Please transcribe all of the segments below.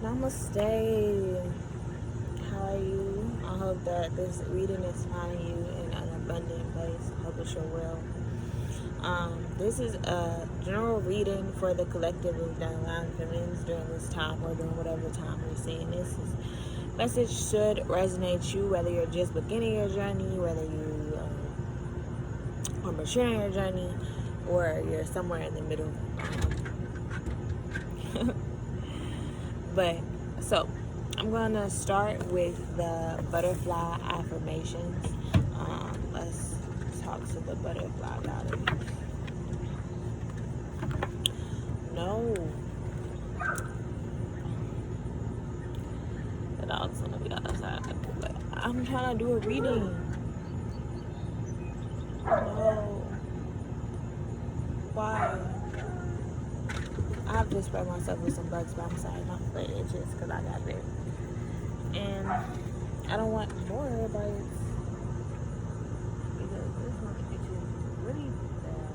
Namaste. How are you? I hope that this reading is finding you in an abundant place. I hope it's your will. This is a general reading for the collective of divine feminines during this time or during whatever time you're seeing this. This message should resonate you, whether you're just beginning your journey, whether you are maturing your journey, or you're somewhere in the middle. But so I'm going to start with the butterfly affirmations. Let's talk to the butterfly goddess. No, the dog's gonna be outside. But I'm trying to do a reading. No, why? I have to spray myself with some bugs, but I'm sorry, not for itches, because I got bit. And I don't want more bites. Because this one itches really bad.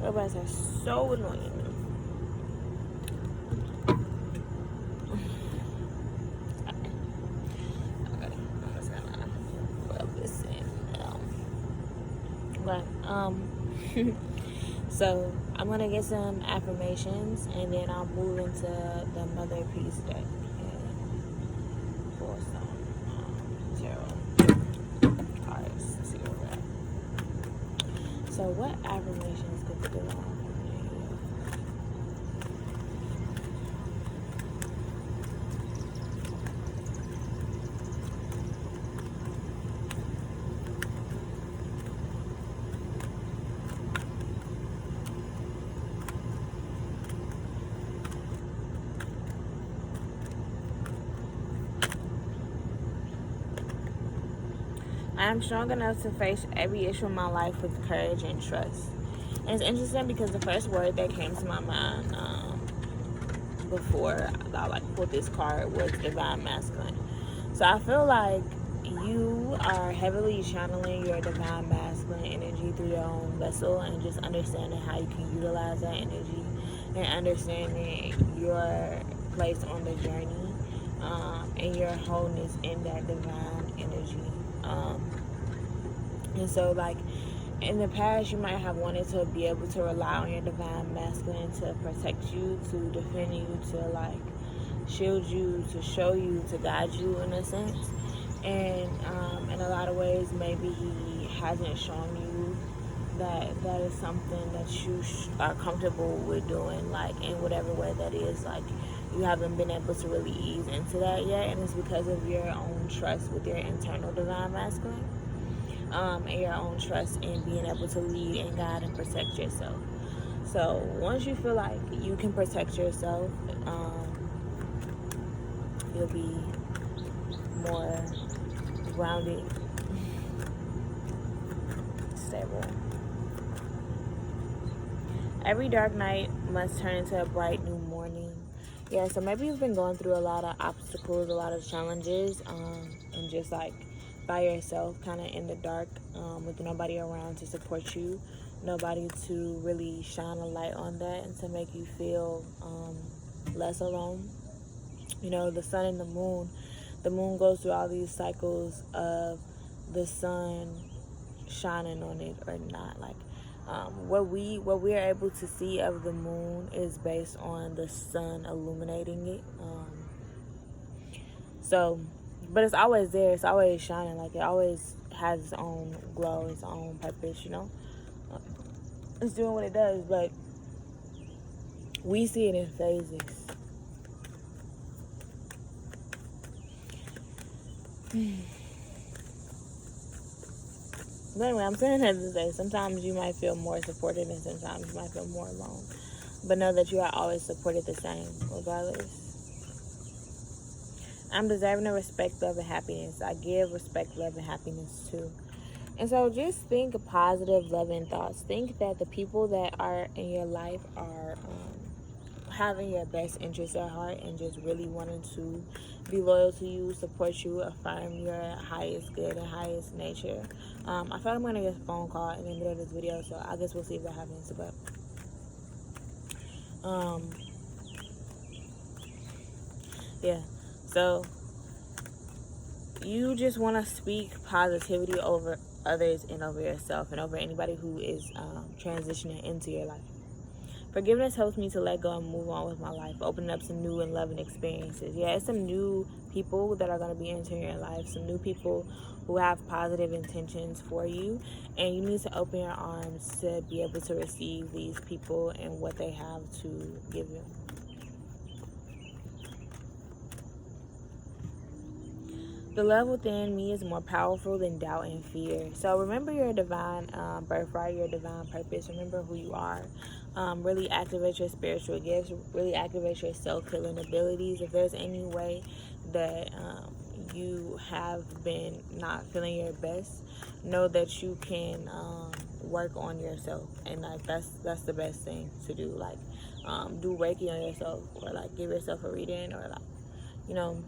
Robots are so annoying. Okay, I'm just gonna rub this in now. Okay, so I'm gonna get some affirmations and then I'll move into the Mother Peace deck and pull some tarot cards to see where we're at. So what affirmations could be going on? I am strong enough to face every issue in my life with courage and trust. And it's interesting because the first word that came to my mind before I pulled this card was divine masculine. So I feel like you are heavily channeling your divine masculine energy through your own vessel and just understanding how you can utilize that energy and understanding your place on the journey and your wholeness in that divine energy. And so, like, in the past, you might have wanted to be able to rely on your divine masculine to protect you, to defend you, to, like, shield you, to show you, to guide you in a sense. And in a lot of ways, maybe he hasn't shown you that is something that you are comfortable with doing, like, in whatever way that is. Like, you haven't been able to really ease into that yet, and it's because of your own trust with your internal divine masculine, and your own trust in being able to lead and guide and protect yourself. So once you feel like you can protect yourself, you'll be more grounded, stable. Every dark night must turn into a bright new morning. Yeah, so maybe you've been going through a lot of obstacles, a lot of challenges, and just like by yourself, kind of in the dark, with nobody around to support you, nobody to really shine a light on that and to make you feel less alone. You know, the sun and the moon goes through all these cycles of the sun shining on it or not. Like, what we're able to see of the moon is based on the sun illuminating it. So, but it's always there. It's always shining. Like, it always has its own glow, its own purpose. You know, it's doing what it does. But we see it in phases. But anyway, I'm saying that to say sometimes you might feel more supported and sometimes you might feel more alone. But know that you are always supported the same, regardless. I'm deserving of respect, love, and happiness. I give respect, love, and happiness too. And so just think positive, loving thoughts. Think that the people that are in your life are having your best interests at heart and just really wanting to be loyal to you, support you, affirm your highest good and highest nature. I feel like I'm going to get a phone call in the middle of this video, so I guess we'll see if that happens. But Um, yeah. So you just want to speak positivity over others and over yourself and over anybody who is transitioning into your life. Forgiveness helps me to let go and move on with my life, opening up some new and loving experiences. Yeah, it's some new people that are going to be entering your life, some new people who have positive intentions for you, and you need to open your arms to be able to receive these people and what they have to give you. The love within me is more powerful than doubt and fear. So remember your divine birthright, your divine purpose. Remember who you are. Really activate your spiritual gifts. Really activate your self-healing abilities. If there's any way that you have been not feeling your best, know that you can work on yourself, and like that's the best thing to do. Like do Reiki on yourself, or like give yourself a reading, or like, you know,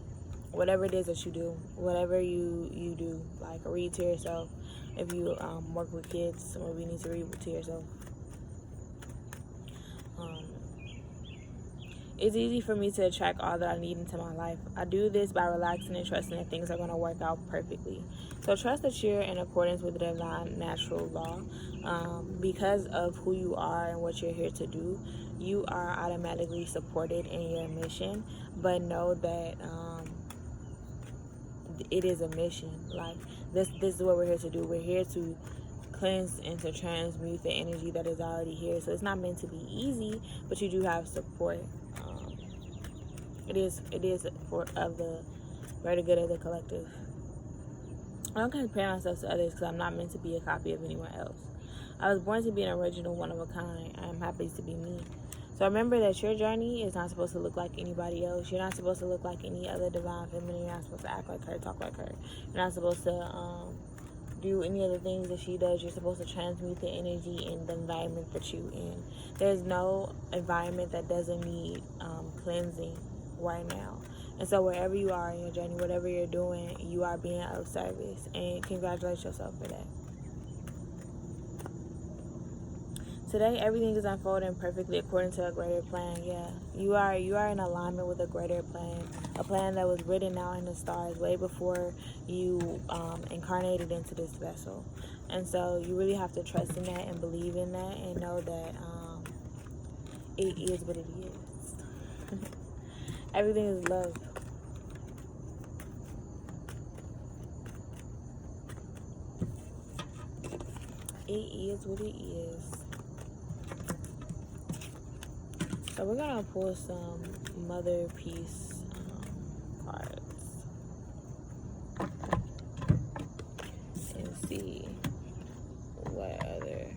whatever it is that you do, whatever you do, like read to yourself. If you work with kids, maybe you need to read to yourself. Um, it's easy for me to attract all that I need into my life. I do this by relaxing and trusting that things are going to work out perfectly. So trust that you're in accordance with the divine natural law. Because of who you are and what you're here to do, you are automatically supported in your mission. But know that it is a mission. Like this is what we're here to do. We're here to cleanse and to transmute the energy that is already here. So it's not meant to be easy, but you do have support. It is for of the greater good of the collective. I don't compare myself to others because I'm not meant to be a copy of anyone else. I was born to be an original, one of a kind. I am happy to be me. So remember that your journey is not supposed to look like anybody else. You're not supposed to look like any other divine feminine. You're not supposed to act like her, talk like her. You're not supposed to do any of the things that she does. You're supposed to transmute the energy in the environment that you're in. There's no environment that doesn't need cleansing right now. And so wherever you are in your journey, whatever you're doing, you are being of service. And congratulate yourself for that. Today, everything is unfolding perfectly according to a greater plan. Yeah, you are in alignment with a greater plan, a plan that was written out in the stars way before you incarnated into this vessel. And so you really have to trust in that and believe in that and know that it is what it is. Everything is love. It is what it is. So we're gonna pull some Mother Peace cards and see what other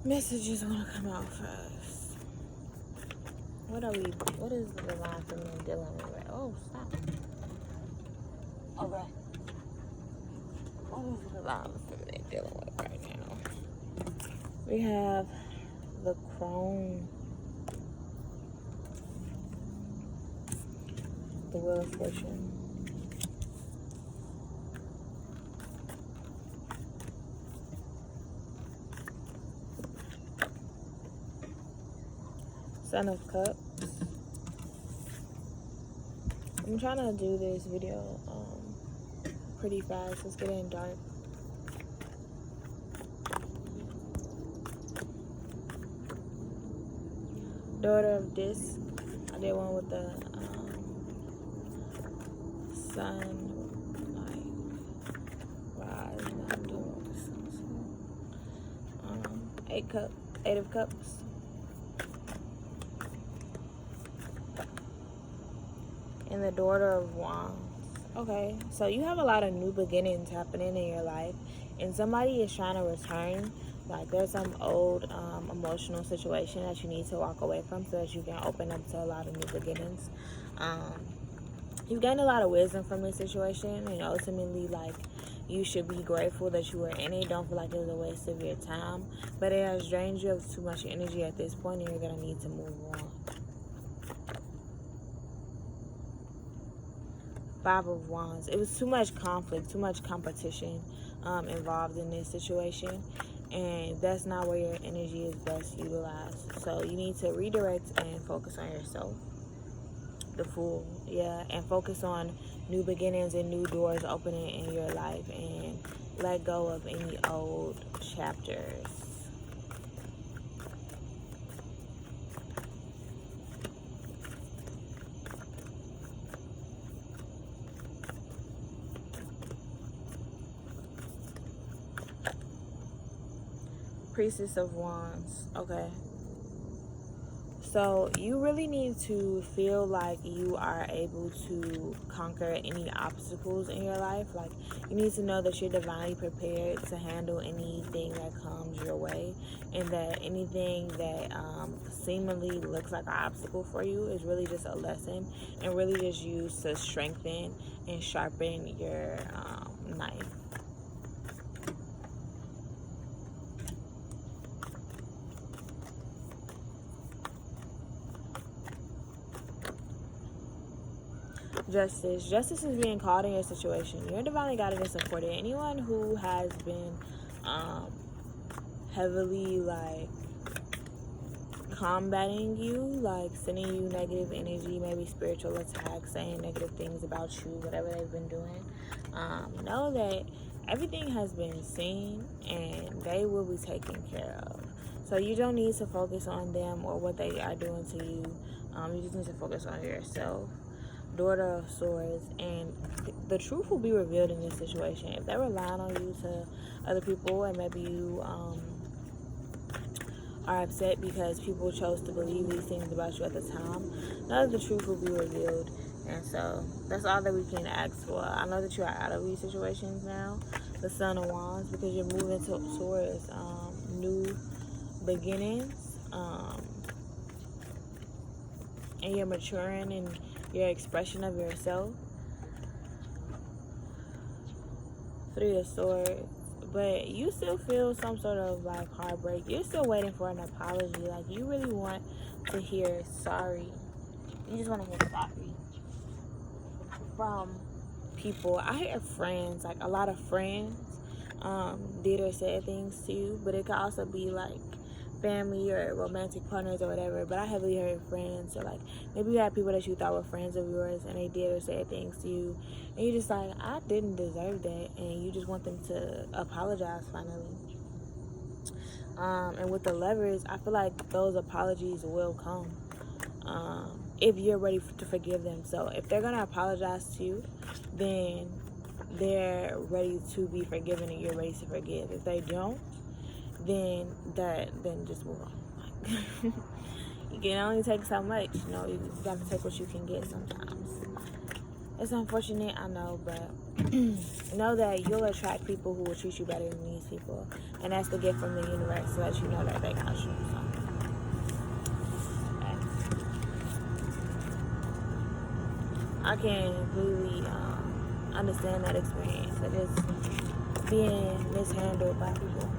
messages want to come out first. What is the divine feminine dealing with? Oh, stop. Okay. What is the divine feminine dealing with right now? We have the Crone, the Wheel of Fortune, Son of Cups. I'm trying to do this video pretty fast. It's getting dark. Daughter of Disc. I did one with the sun, like rise. Now I'm doing with the sun. Eight of Cups. And the Daughter of Wands. Okay, so you have a lot of new beginnings happening in your life, and somebody is trying to return. Like there's some old emotional situation that you need to walk away from so that you can open up to a lot of new beginnings. You've gained a lot of wisdom from this situation, and ultimately, like, you should be grateful that you were in it. Don't feel like it was a waste of your time, but it has drained you of too much energy at this point, and you're gonna need to move on. Five of Wands. It was too much conflict, too much competition involved in this situation. and that's not where your energy is best utilized. So you need to redirect and focus on yourself. The Fool, yeah, and focus on new beginnings and new doors opening in your life, and let go of any old chapters. Priestess of Wands. Okay. So you really need to feel like you are able to conquer any obstacles in your life. Like, you need to know that you're divinely prepared to handle anything that comes your way, and that anything that seemingly looks like an obstacle for you is really just a lesson, and really just used to strengthen and sharpen your knife. Justice. Justice is being called in your situation. You're divinely guided and supported. Anyone who has been heavily like combating you, like sending you negative energy, maybe spiritual attacks, saying negative things about you, whatever they've been doing, know that everything has been seen and they will be taken care of. So you don't need to focus on them or what they are doing to you. You just need to focus on yourself. Daughter of Swords, and the truth will be revealed in this situation. If they're relying on you to other people, and maybe you are upset because people chose to believe these things about you at the time, know that the truth will be revealed. And so that's all that we can ask for. I know that you are out of these situations now, the Sun of Wands, because you're moving towards new beginnings, and you're maturing in your expression of yourself. Three of Swords. But you still feel some sort of like heartbreak. You're still waiting for an apology. Like, you really want to hear sorry. You just want to hear sorry from people. I hear friends, like a lot of friends did or said things to you, but it could also be like family or romantic partners or whatever. But I heavily heard friends. So like, maybe you had people that you thought were friends of yours and they did or said things to you, and you're just like, I didn't deserve that, and you just want them to apologize finally. And with the Lovers, I feel like those apologies will come if you're ready to forgive them. So if they're gonna apologize to you, then they're ready to be forgiven and you're ready to forgive. If they don't, then just move on. You can only take so much, you know. You got to take what you can get sometimes. It's unfortunate, I know, but know that you'll attract people who will treat you better than these people, and that's the gift from the universe to let you know that they got you. So, okay. I can completely understand that experience of just being mishandled by people.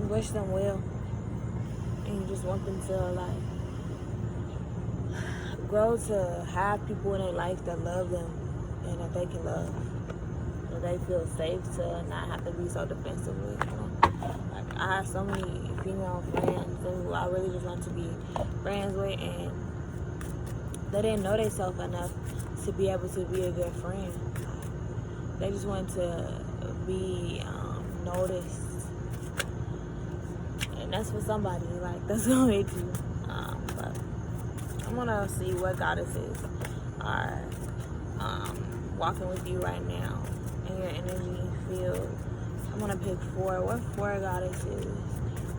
Wish them well, and you just want them to like grow to have people in their life that love them and that they can love, that they feel safe to not have to be so defensive with, you know? Like, I have so many female friends who I really just want to be friends with, and they didn't know themselves enough to be able to be a good friend. They just want to be noticed. And that's for somebody, like, that's what they do. But I'm gonna see what goddesses are walking with you right now in your energy field. I'm gonna pick 4. What 4 goddesses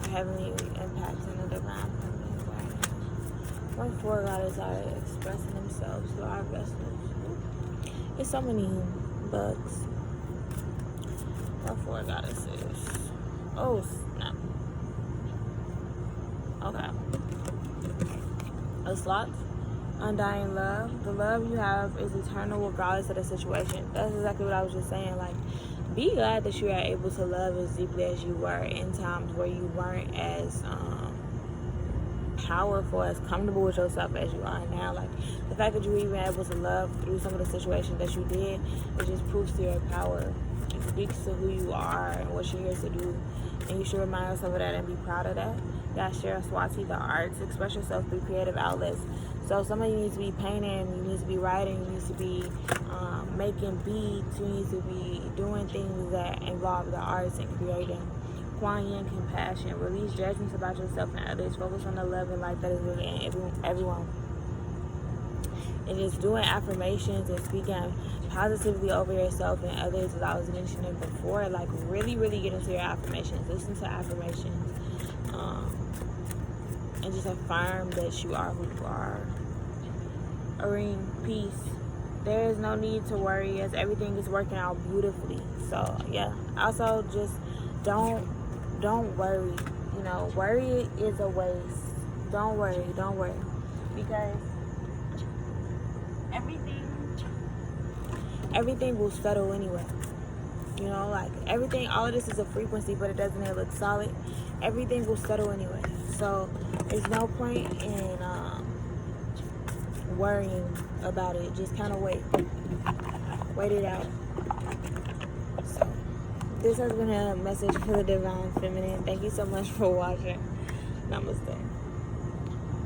are heavily impacting the divine feminine right now? What 4 goddesses are expressing themselves to our vessels? There's so many bugs. What 4 goddesses? Oh, snap. Okay. A slot, undying love. The love you have is eternal regardless of the situation. That's exactly what I was just saying. Like, be glad that you are able to love as deeply as you were in times where you weren't as powerful, as comfortable with yourself as you are now. Like, the fact that you were even able to love through some of the situations that you did, it just proves to your power. It speaks to who you are and what you're here to do. And you should remind yourself of that and be proud of that. You gotta share Swati, the arts, express yourself through creative outlets. So some of you need to be painting, you need to be writing, you need to be making beats, you need to be doing things that involve the arts and creating. Kuan Yin, compassion, release judgments about yourself and others, focus on the love and light that is within everyone. And just doing affirmations and speaking positively over yourself and others, as I was mentioning before. Like, really, really get into your affirmations. Listen to affirmations. And just affirm that you are who you are. Areen, peace. There is no need to worry, as everything is working out beautifully. So, yeah. Also, just don't worry. You know, worry is a waste. Don't worry. Because everything will settle anyway. You know, like, everything, all of this is a frequency, but it doesn't look solid. Everything will settle anyway. So there's no point in worrying about it. Just kind of wait it out. So this has been a message for the Divine Feminine. Thank you so much for watching. Namaste.